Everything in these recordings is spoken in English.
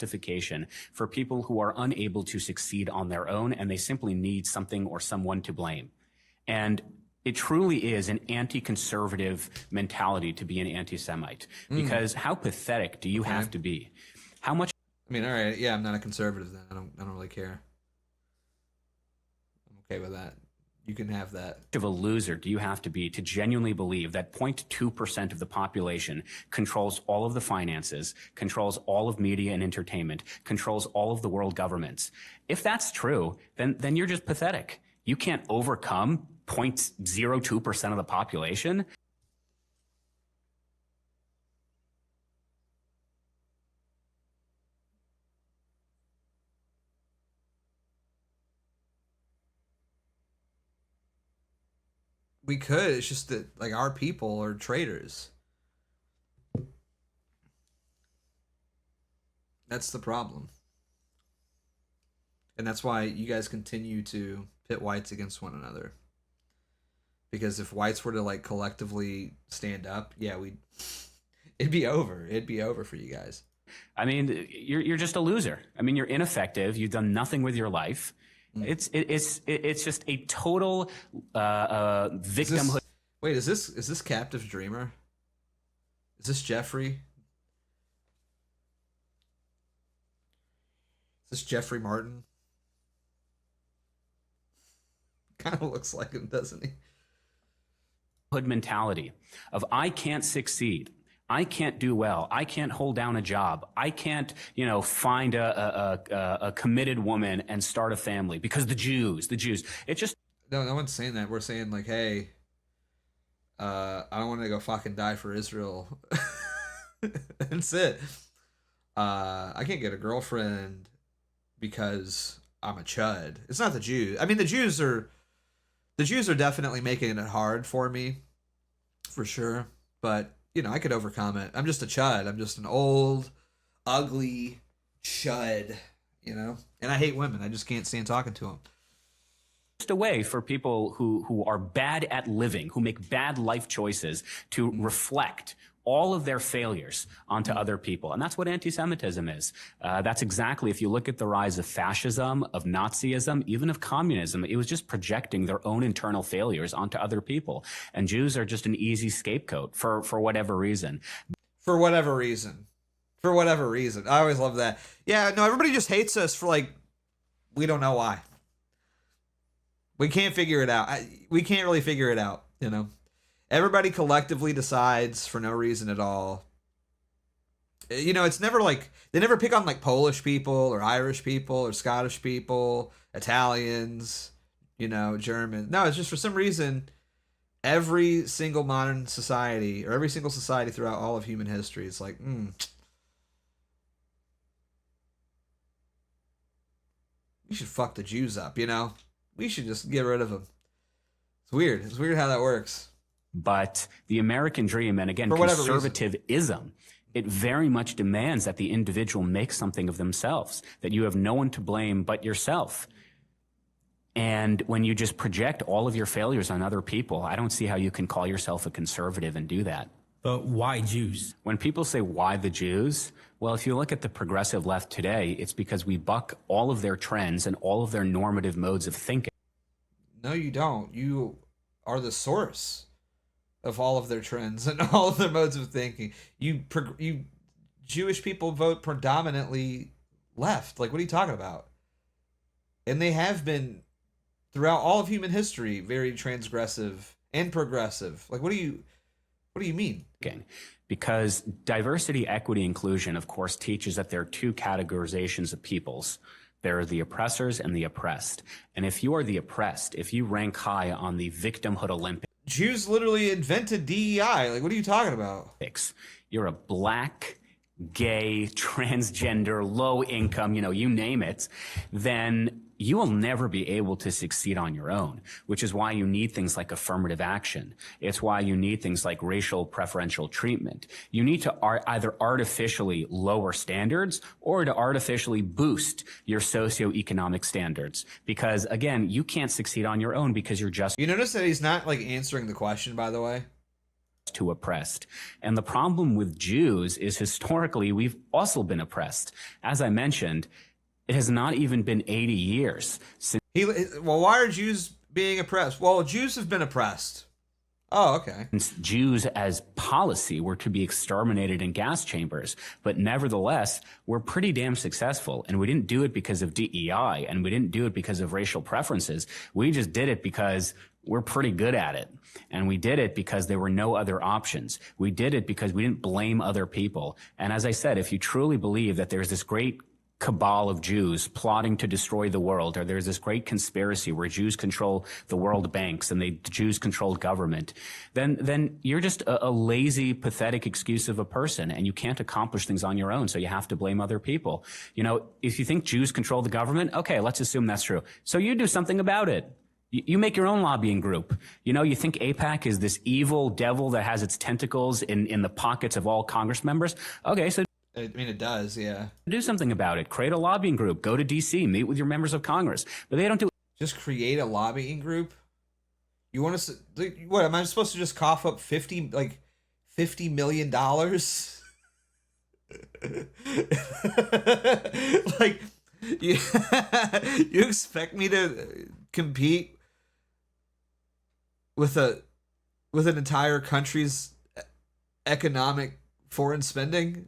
justification for people who are unable to succeed on their own, and they simply need something or someone to blame. And it truly is an anti-conservative mentality to be an anti-Semite, because how pathetic do you have to be? How much? I mean, all right, yeah, I'm not a conservative then. I don't really care. I'm okay with that. You can have that. Of a loser do you have to be to genuinely believe that 0.2% of the population controls all of the finances, controls all of media and entertainment, controls all of the world governments? If that's true, then you're just pathetic. You can't overcome 0.02% of the population. We could. It's just that, like, our people are traitors. That's the problem. And that's why you guys continue to pit whites against one another. Because if whites were to, like, collectively stand up, yeah, it'd be over. It'd be over for you guys. I mean, you're just a loser. I mean, you're ineffective. You've done nothing with your life. It's just a total victimhood. Wait, is this Captive Dreamer? Is this Jeffrey? Is this Jeffrey Martin? Kind of looks like him, doesn't he? Hood mentality of I can't succeed. I can't do well. I can't hold down a job. I can't, find a committed woman and start a family because the Jews. It's just no one's saying that. We're saying like, hey, I don't want to go fucking die for Israel. That's it. I can't get a girlfriend because I'm a chud. It's not the Jews. I mean, the Jews are definitely making it hard for me, for sure. But I could overcome it. I'm just a chud. I'm just an old, ugly chud, And I hate women. I just can't stand talking to them. Just a way for people who are bad at living, who make bad life choices, to reflect all of their failures onto other people. And that's what anti-Semitism is. That's exactly, if you look at the rise of fascism, of Nazism, even of communism, it was just projecting their own internal failures onto other people. And Jews are just an easy scapegoat for whatever reason. For whatever reason. For whatever reason. I always love that. Yeah, no, everybody just hates us for, like, we don't know why. We can't figure it out. We can't really figure it out, Everybody collectively decides for no reason at all. It's never like, they never pick on like Polish people or Irish people or Scottish people, Italians, German. No, it's just for some reason, every single modern society or every single society throughout all of human history, it's like, we should fuck the Jews up, We should just get rid of them. It's weird. It's weird how that works. But the American dream, and again, conservatism, it very much demands that the individual make something of themselves, that you have no one to blame but yourself. And when you just project all of your failures on other people, I don't see how you can call yourself a conservative and do that. But why Jews? When people say, why the Jews? Well, if you look at the progressive left today, it's because we buck all of their trends and all of their normative modes of thinking. No, you don't. You are the source of all of their trends and all of their modes of thinking. You Jewish people vote predominantly left. Like, what are you talking about? And they have been throughout all of human history very transgressive and progressive. Like, what do you mean? Because diversity, equity, inclusion, of course, teaches that there are two categorizations of peoples. There are the oppressors and the oppressed. And if you are the oppressed, if you rank high on the victimhood Olympics, Jews literally invented DEI. Like, what are you talking about? You're a black, gay, transgender, low income, you name it, then you will never be able to succeed on your own, which is why you need things like affirmative action. It's why you need things like racial preferential treatment. You need to either artificially lower standards or to artificially boost your socioeconomic standards. Because, again, you can't succeed on your own because you're just... You notice that he's not, like, answering the question, by the way? to oppressed. And the problem with Jews is historically we've also been oppressed. As I mentioned, it has not even been 80 years since Well, why are Jews being oppressed? Well, Jews have been oppressed. Oh, okay. Jews as policy were to be exterminated in gas chambers. But nevertheless, we're pretty damn successful. And we didn't do it because of DEI, and we didn't do it because of racial preferences. We just did it because we're pretty good at it. And we did it because there were no other options. We did it because we didn't blame other people. And as I said, if you truly believe that there's this great cabal of Jews plotting to destroy the world, or there's this great conspiracy where Jews control the world banks and the Jews control government, then you're just a lazy, pathetic excuse of a person, and you can't accomplish things on your own, so you have to blame other people. You know, if you think Jews control the government, okay, let's assume that's true. So you do something about it. You make your own lobbying group. You know, you think AIPAC is this evil devil that has its tentacles in the pockets of all Congress members? Okay, so I mean, it does, yeah. do something about it. Create a lobbying group. Go to D.C. Meet with your members of Congress. But they don't do. Just create a lobbying group? You want us to, what, am I supposed to just cough up $50 million? Like, you, you expect me to compete with an entire country's economic foreign spending?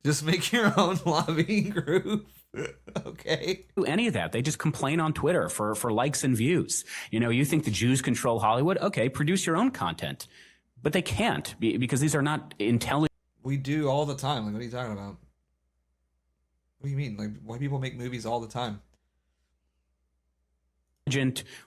Just make your own lobbying group. Okay. Do any of that. They just complain on Twitter for likes and views. You know, you think the Jews control Hollywood? Okay, produce your own content. But they can't because these are not intelligent. We do all the time. Like, what are you talking about? What do you mean? Like, white people make movies all the time.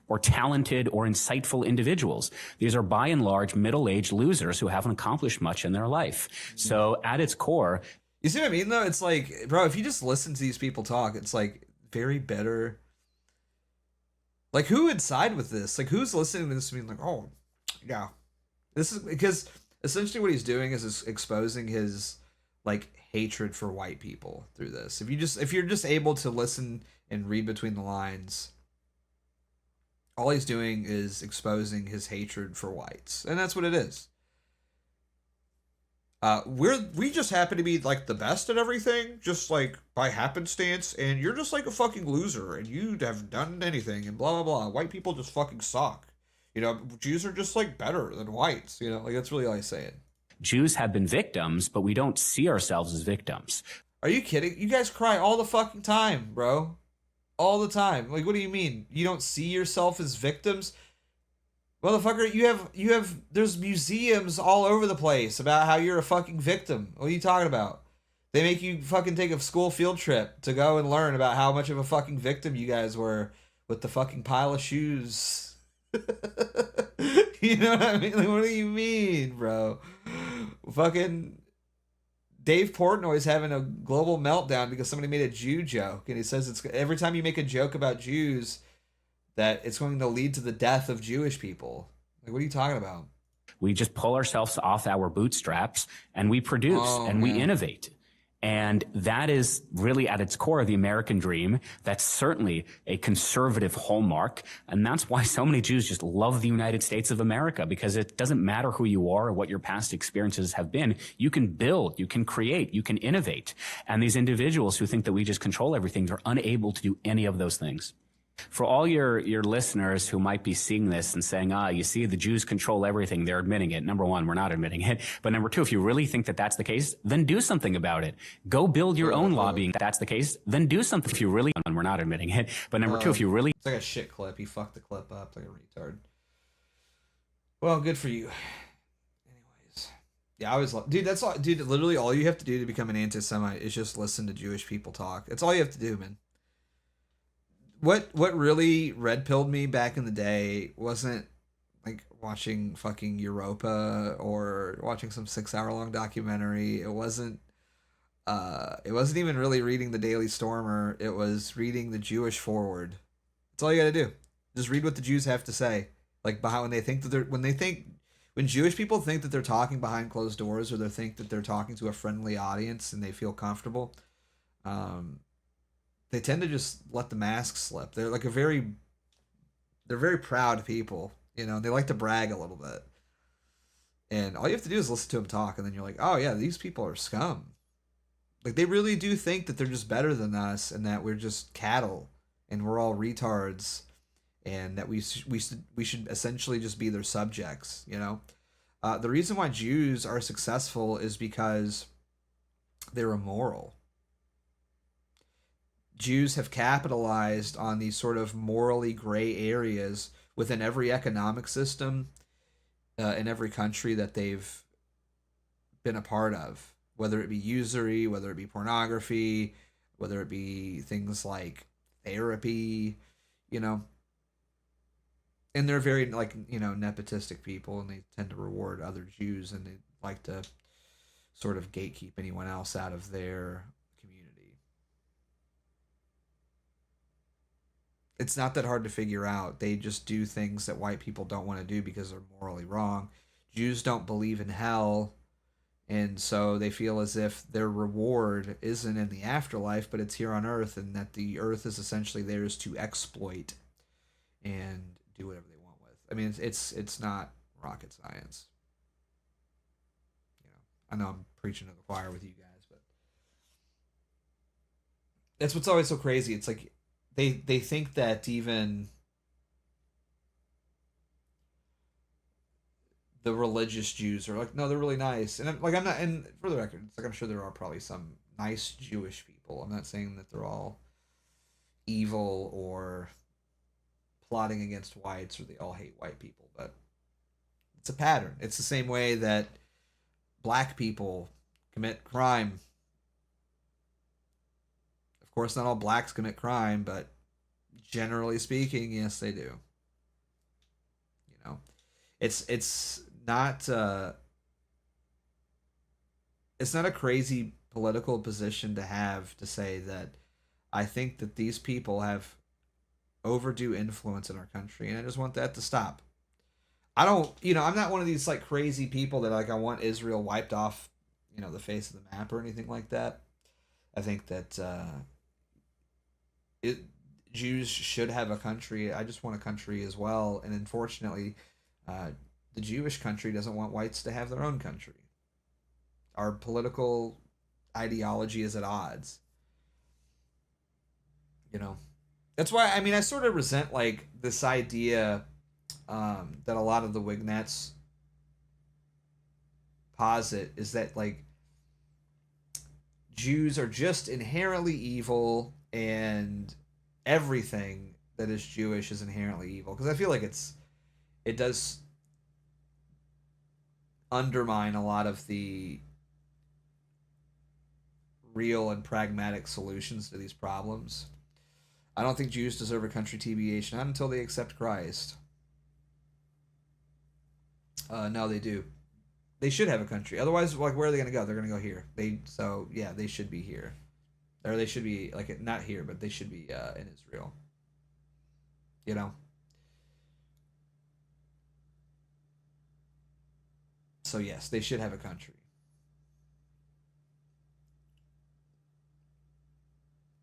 Or talented or insightful individuals. These are by and large middle-aged losers who haven't accomplished much in their life. So at its core, you see what I mean, though? It's like, bro, if you just listen to these people talk, it's like very bitter. Like, who would side with this? Like, who's listening to this and being like, oh, yeah. This is because essentially what he's doing is exposing his, like, hatred for white people through this. If you're just able to listen and read between the lines, all he's doing is exposing his hatred for whites. And that's what it is. We just happen to be like the best at everything, just like by happenstance, and you're just like a fucking loser, and you haven't done anything, and blah blah blah. White people just fucking suck. You know, Jews are just like better than whites. You know, like that's really all I say it. Jews have been victims, but we don't see ourselves as victims. Are you kidding? You guys cry all the fucking time, bro. All the time. Like, what do you mean? You don't see yourself as victims? Motherfucker, you have there's museums all over the place about how you're a fucking victim. What are you talking about? They make you fucking take a school field trip to go and learn about how much of a fucking victim you guys were with the fucking pile of shoes. You know what I mean? Like, what do you mean, bro? Fucking Dave Portnoy's having a global meltdown because somebody made a Jew joke, and he says it's every time you make a joke about Jews, that it's going to lead to the death of Jewish people. Like, what are you talking about? We just pull ourselves off our bootstraps and we produce we innovate. And that is really at its core the American dream. That's certainly a conservative hallmark. And that's why so many Jews just love the United States of America, because it doesn't matter who you are or what your past experiences have been. You can build, you can create, you can innovate. And these individuals who think that we just control everything, they're unable to do any of those things. For all your listeners who might be seeing this and saying, you see, the Jews control everything, they're admitting it. Number one, we're not admitting it. But number two, if you really think that that's the case, then do something about it. Go build your own lobbying. If that's the case, then do something. If you really, we're not admitting it. But number two, if you really... It's like a shit clip. He fucked the clip up like a retard. Well, good for you. Anyways. Yeah, I always love... Dude, that's all... Dude, literally all you have to do to become an anti-Semite is just listen to Jewish people talk. That's all you have to do, man. What really red pilled me back in the day wasn't like watching fucking Europa or watching some 6-hour-long documentary. It wasn't even really reading the Daily Stormer. It was reading the Jewish Forward. That's all you gotta do. Just read what the Jews have to say. Like behind when Jewish people think that they're talking behind closed doors, or they think that they're talking to a friendly audience and they feel comfortable. They tend to just let the mask slip. They're like they're very proud people, You know, they like to brag a little bit. And all you have to do is listen to them talk, and then you're like, oh yeah, these people are scum. Like they really do think that they're just better than us, and that we're just cattle, and we're all retards, and that we should essentially just be their subjects. You know, the reason why Jews are successful is because they're immoral. Jews have capitalized on these sort of morally gray areas within every economic system in every country that they've been a part of, whether it be usury, whether it be pornography, whether it be things like therapy, you know. And they're very, like, you know, nepotistic people, and they tend to reward other Jews, and they like to sort of gatekeep anyone else out of their community. It's not that hard to figure out. They just do things that white people don't want to do because they're morally wrong. Jews don't believe in hell, and so they feel as if their reward isn't in the afterlife, but it's here on earth, and that the earth is essentially theirs to exploit and do whatever they want with. I mean, it's not rocket science. You know, I know I'm preaching to the choir with you guys, but that's what's always so crazy. It's like they think that even the religious Jews are like, no, they're really nice, and I'm not. And for the record, it's like I'm sure there are probably some nice Jewish people. I'm not saying that they're all evil or plotting against whites or they all hate white people, but it's a pattern. It's the same way that black people commit crime. Of course, not all blacks commit crime, but generally speaking, yes, they do. You know, it's not it's not a crazy political position to have to say that I think that these people have overdue influence in our country, and I just want that to stop. I don't, you know, I'm not one of these like crazy people that like I want Israel wiped off, you know, the face of the map or anything like that. I think that it Jews should have a country. I just want a country as well, and unfortunately, the Jewish country doesn't want whites to have their own country. Our political ideology is at odds. You know, that's why I mean I sort of resent like this idea that a lot of the Wignets posit is that like Jews are just inherently evil, and everything that is Jewish is inherently evil, because I feel like it does undermine a lot of the real and pragmatic solutions to these problems. I don't think Jews deserve a country TBH, not until they accept Christ. No, they do. They should have a country. Otherwise, like, where are they going to go? They're going to go here. They should be here, or they should be like not here, but they should be in Israel. You know. So yes, they should have a country.